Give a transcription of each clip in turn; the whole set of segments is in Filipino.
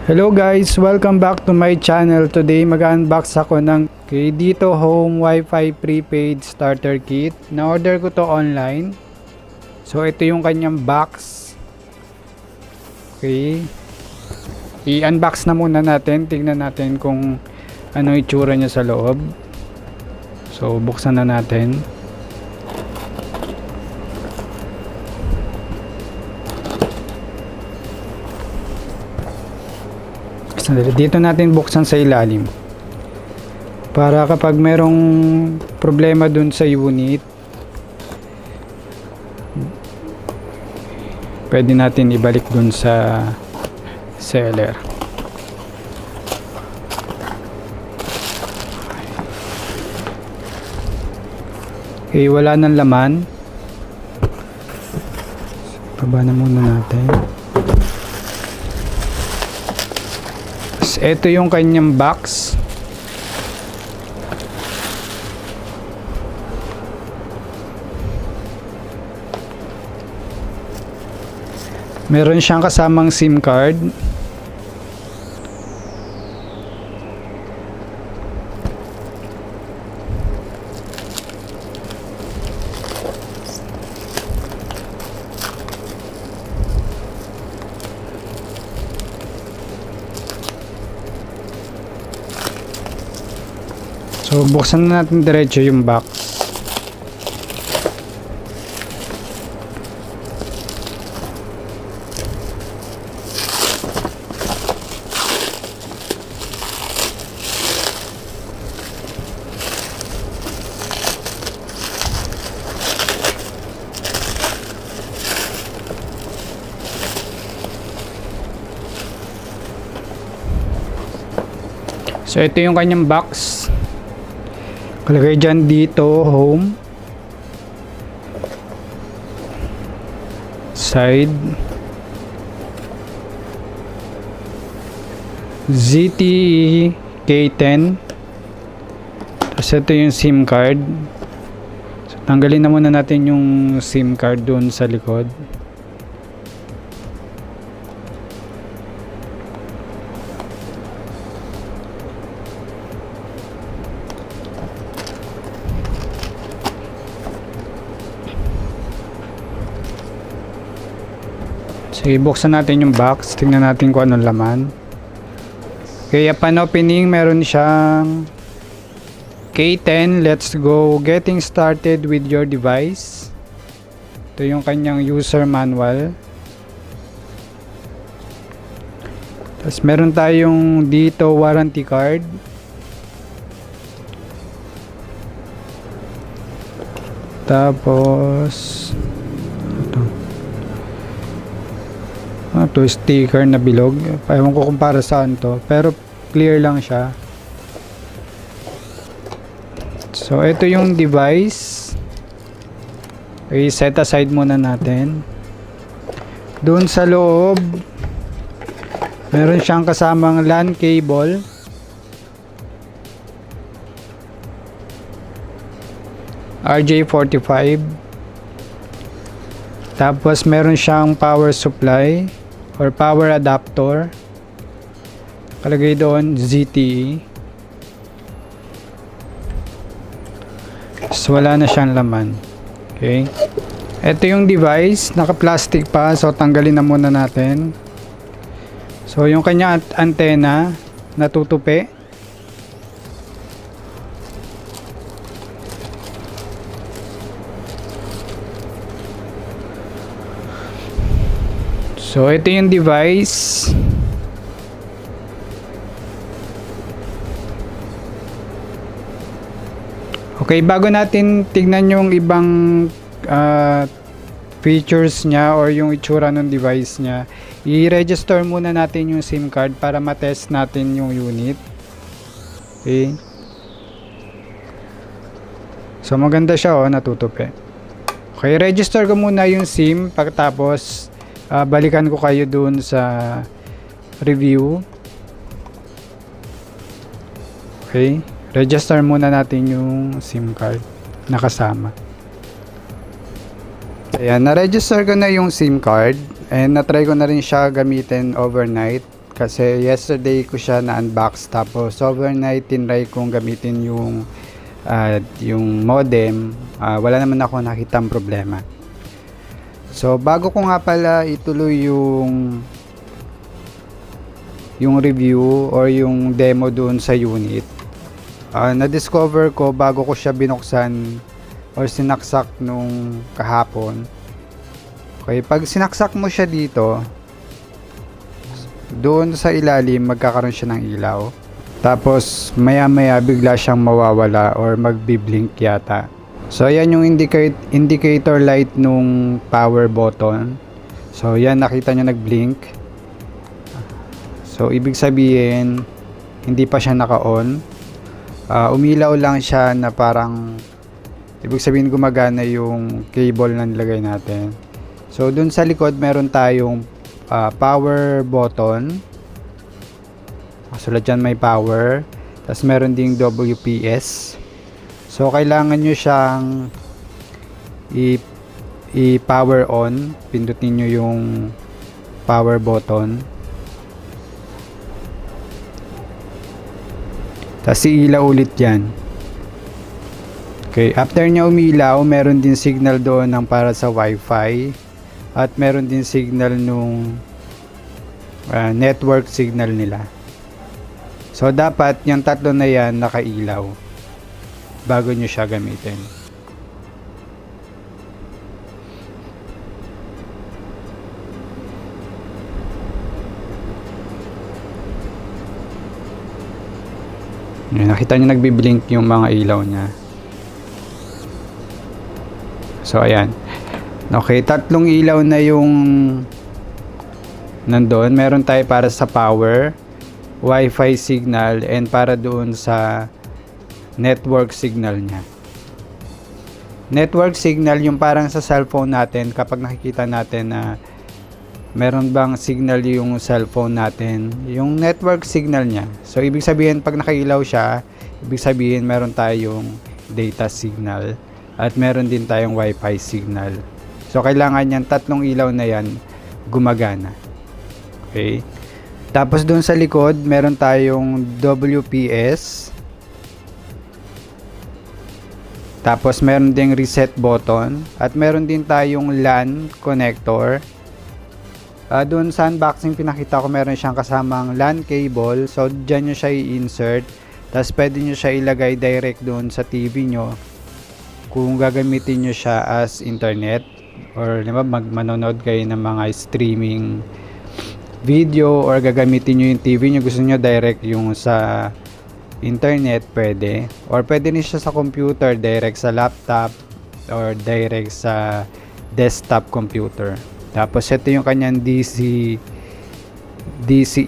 Hello guys, welcome back to my channel. Today mag-unbox ako ng dito Home Wi-Fi prepaid starter kit. Na-order ko to online. So ito yung kanyang box. Okay. I-unbox na muna natin. Tingnan natin kung ano itsura niya sa loob. So buksan na natin. Dito natin buksan sa ilalim para kapag merong problema dun sa unit, pwede natin ibalik dun sa seller. Okay, wala nang laman. Baba na muna natin. Ito yung kanyang box. Meron siyang kasamang SIM card. So buksan na natin diretso yung box. So ito yung kanyang box. Kalagay dyan dito, home, side, ZTE K10, tapos ito yung SIM card. So, tanggalin na muna natin yung SIM card dun sa likod. Sige, buksan natin yung box. Tingnan natin kung anong laman. Okay, upon opening, meron siyang K10, let's go getting started with your device. Ito yung kanyang user manual. Tapos meron tayong dito warranty card. Tapos ito sticker na bilog. Ewan ko kung para saan to, pero clear lang siya. So ito yung device. Okay, set aside muna natin. Doon sa loob meron siyang kasamang LAN cable, RJ45. Tapos meron siyang power supply or power adapter. Kalagay doon ZTE. So wala na siyang laman. Okay. Ito yung device, naka-plastic pa, so tanggalin na muna natin. So yung kanya antena natutupi. So ito yung device. Okay, bago natin tignan yung ibang features niya or yung itsura ng device niya, i-register muna natin yung SIM card para matest natin yung unit. Okay. So maganda siya, oh, natutupi. Okay, register ko muna yung SIM, pagkatapos balikan ko kayo dun sa review. Okay, register muna natin yung SIM card na kasama. Ayan, na-register ko na yung SIM card and na-try ko na rin siya gamitin overnight kasi yesterday ko siya na-unbox, tapos overnight tinry kong gamitin yung modem. Wala naman ako nakitang problema. So bago ko nga pala ituloy yung review or yung demo doon sa unit, na-discover ko bago ko siya binuksan or sinaksak nung kahapon. Okay, pag sinaksak mo siya dito, doon sa ilalim magkakaroon siya ng ilaw. Tapos maya maya bigla siyang mawawala or magbi-blink yata. So ayan yung indicator light nung power button. So yan, nakita nyo nag-blink. So ibig sabihin hindi pa siya naka-on. Umilaw lang siya na parang ibig sabihin gumagana yung cable na nilagay natin. So dun sa likod meron tayong power button. Sulat dyan may power. Tapos meron ding WPS. So kailangan nyo siyang i-power on. Pindutin nyo yung power button. Tapos iilaw ulit yan. Okay, after nya umilaw, meron din signal doon ng para sa Wi-Fi. At meron din signal nung network signal nila. So dapat yung tatlo na yan nakailaw bago nyo siya gamitin. Nakita nyo nagbi-blink yung mga ilaw nya. So ayan. Okay, tatlong ilaw na yung nandoon. Meron tayo para sa power, Wi-Fi signal, and para doon sa network signal niya. Network signal yung parang sa cellphone natin, kapag nakikita natin na meron bang signal yung cellphone natin, yung network signal niya. So ibig sabihin pag nakailaw siya, ibig sabihin meron tayong data signal at meron din tayong Wi-Fi signal. So kailangan yan, tatlong ilaw na yan gumagana. Okay? Tapos doon sa likod, meron tayong WPS. Tapos meron ding reset button. At meron din tayong LAN connector. Doon sa unboxing pinakita ko, meron siyang kasamang LAN cable. So dyan nyo siya i-insert. Tapos pwede nyo siya ilagay direct doon sa TV nyo. Kung gagamitin nyo siya as internet. Or diba, manonood kayo ng mga streaming video, or gagamitin nyo yung TV nyo, gusto nyo direct yung sa internet, pwede. Or pwede rin siya sa computer, direct sa laptop or direct sa desktop computer. Tapos ito yung kanyang DC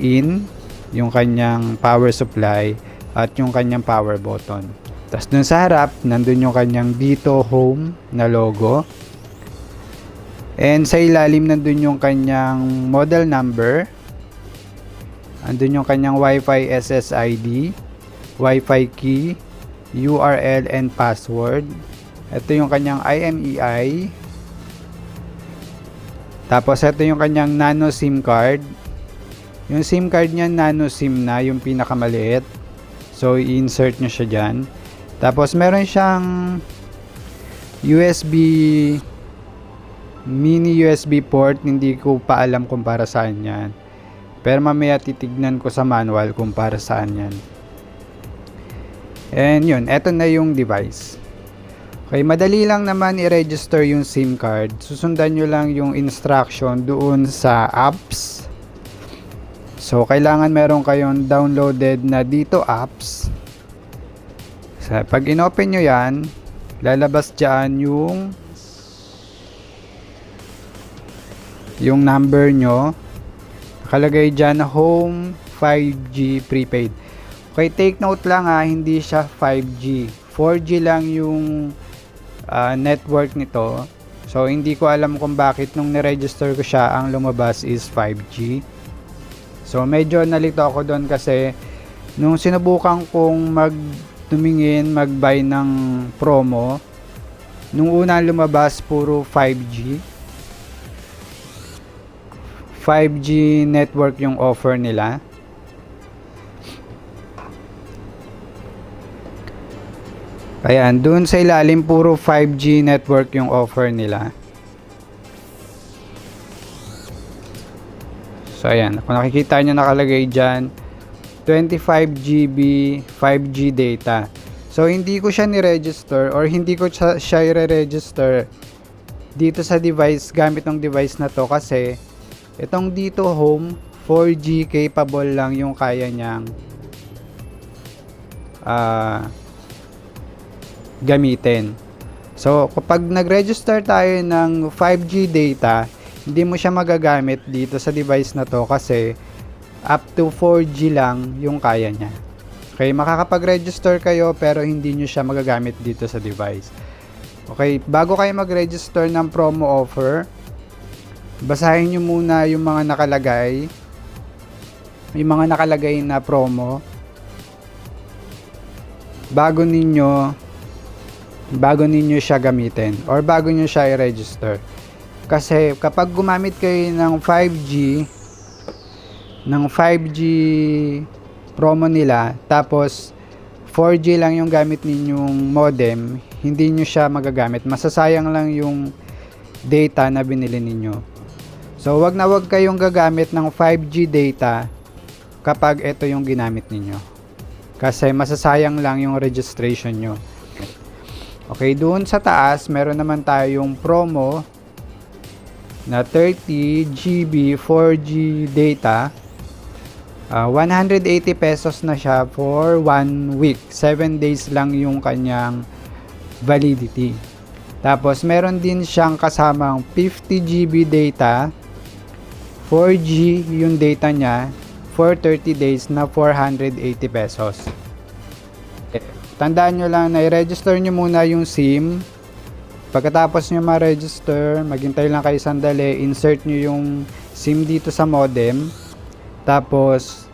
in, yung kanyang power supply at yung kanyang power button. Tapos dun sa harap, nandun yung kanyang dito home na logo. And sa ilalim nandun yung kanyang model number. Andun yung kanyang Wi-Fi SSID, Wi-Fi key, URL and password. Ito yung kanyang IMEI. Tapos ito yung kanyang nano SIM card. Yung SIM card niya nano SIM na, yung pinakamaliit. So i-insert nyo siya dyan. Tapos meron siyang mini USB port, hindi ko pa alam kung para saan yan. Pero mamaya titignan ko sa manual kung para saan yan. And yun, eto na yung device. Okay, madali lang naman i-register yung SIM card. Susundan nyo lang yung instruction doon sa apps. So, kailangan meron kayong downloaded na dito apps. So, pag in-open nyo yan, lalabas dyan yung number nyo. Nakalagay dyan home 5G prepaid. Okay, take note lang hindi siya 5G. 4G lang yung network nito. So hindi ko alam kung bakit nung niregister ko siya ang lumabas is 5G. So medyo nalito ako doon kasi nung sinubukan kong mag-buy ng promo, nung una lumabas puro 5G 5G network yung offer nila. Ayan, dun sa ilalim puro 5G network yung offer nila. So ayan, kung nakikita nyo nakalagay dyan 25 GB 5G data. So hindi ko siya ni-register or hindi ko siya i-register dito sa device gamit ng device na to kasi itong dito home 4G capable lang yung kaya niyang gamitin. So kapag nag-register tayo ng 5G data, hindi mo siya magagamit dito sa device na to kasi up to 4G lang yung kaya niya. Okay, makakapag-register kayo pero hindi nyo siya magagamit dito sa device. Okay, bago kayo mag-register ng promo offer, basahin nyo muna yung mga nakalagay na promo bago ninyo siya gamitin or bago nyo siya i-register. Kasi kapag gumamit kayo ng 5G promo nila tapos 4G lang yung gamit ninyong modem, hindi nyo siya magagamit. Masasayang lang yung data na binili ninyo. So wag na wag kayong gagamit ng 5G data kapag ito yung ginamit ninyo. Kasi masasayang lang yung registration nyo. Okay, doon sa taas meron naman tayong promo na 30 GB 4G data. 180 pesos na siya for 1 week. 7 days lang yung kanyang validity. Tapos meron din siyang kasamang 50 GB data. 4G yung data niya for 30 days na 480 pesos. Tandaan nyo lang na i-register nyo muna yung SIM. Pagkatapos nyo ma-register, maghintay lang kayo sandali, insert nyo yung SIM dito sa modem. Tapos,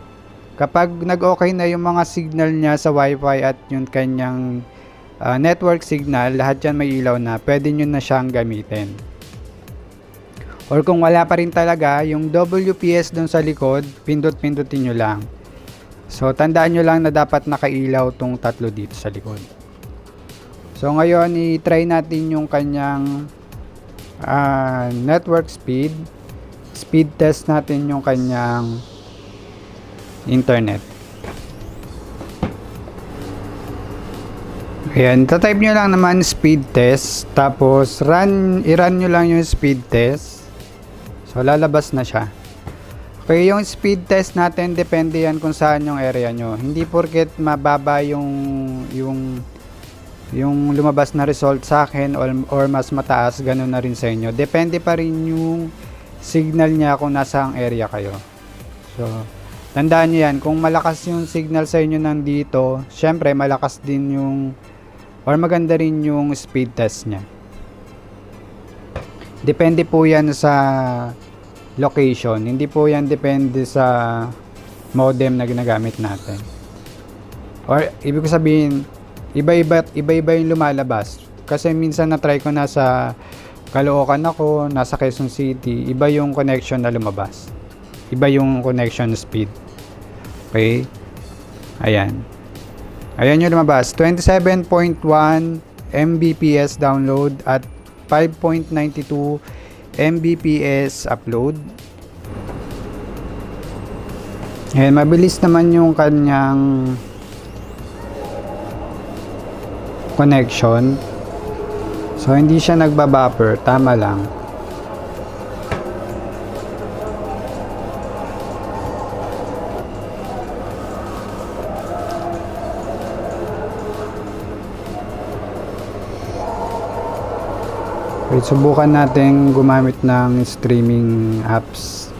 kapag nag-okay na yung mga signal niya sa Wi-Fi at yung kanyang network signal, lahat yan may ilaw na, pwede nyo na siyang gamitin. Or kung wala pa rin talaga, yung WPS dun sa likod, pindot-pindutin nyo lang. So, tandaan nyo lang na dapat nakailaw tong tatlo dito sa likod. So ngayon i-try natin yung kanyang network speed test natin yung kanyang internet. Ayan, tatype nyo lang naman speed test tapos i-run nyo lang yung speed test. So lalabas na siya. Okay, yung speed test natin depende yan kung saan yung area nyo. Hindi porket mababa yung lumabas na result sa akin or mas mataas, ganun na rin sa inyo. Depende pa rin yung signal niya kung nasa ang area kayo. So, tandaan nyo yan. Kung malakas yung signal sa inyo nandito, syempre malakas din yung or maganda rin yung speed test niya. Depende po yan sa location. Hindi po yan depende sa modem na ginagamit natin. Or, ibig ko sabihin, iba-iba yung lumalabas. Kasi minsan na-try ko na sa Caloocan ako, nasa Quezon City, iba yung connection na lumabas. Iba yung connection speed. Okay? Ayan. Ayan yung lumabas. 27.1 Mbps download at 5.92 Mbps upload. Ayan, mabilis naman yung kanyang connection. So hindi siya nagbabuffer, tama lang. Okay, subukan natin gumamit ng streaming apps.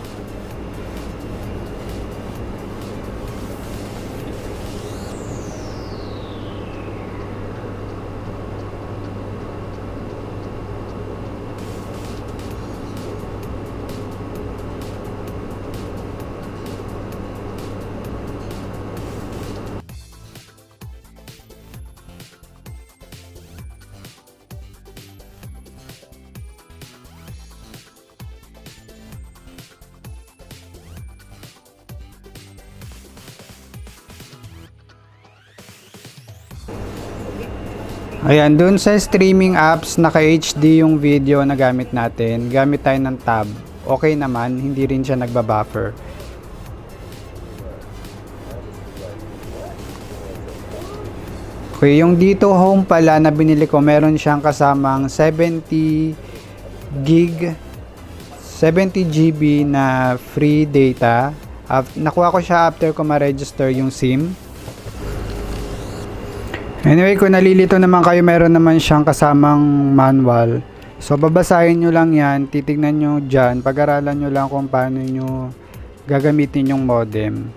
Ayan, dun sa streaming apps, naka-HD yung video na gamit natin. Gamit tayo ng tab. Okay naman, hindi rin siya nagbabuffer. Okay, yung dito home pala na binili ko, meron siyang kasamang 70 GB na free data. Nakuha ko siya after ko ma-register yung SIM. Anyway, kung nalilito naman kayo, meron naman siyang kasamang manual. So, babasahin nyo lang yan, titignan nyo dyan, pag-aralan nyo lang kung paano nyo gagamitin yung modem.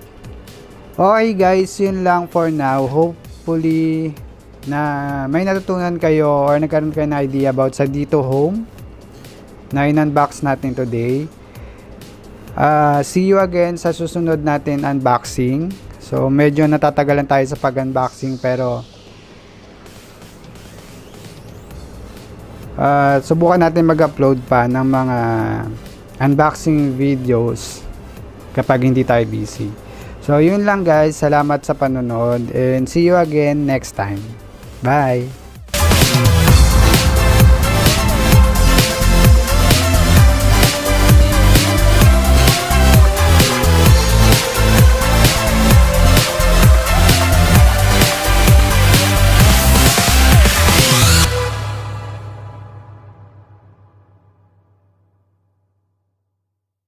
Okay guys, yun lang for now. Hopefully, na may natutunan kayo or nagkaroon kayo na idea about sa Dito Home na in-unbox natin today. See you again sa susunod natin unboxing. So, medyo natatagalan tayo sa pag-unboxing pero subukan natin mag-upload pa ng mga unboxing videos kapag hindi tayo busy. So, yun lang guys. Salamat sa panonood and see you again next time. Bye!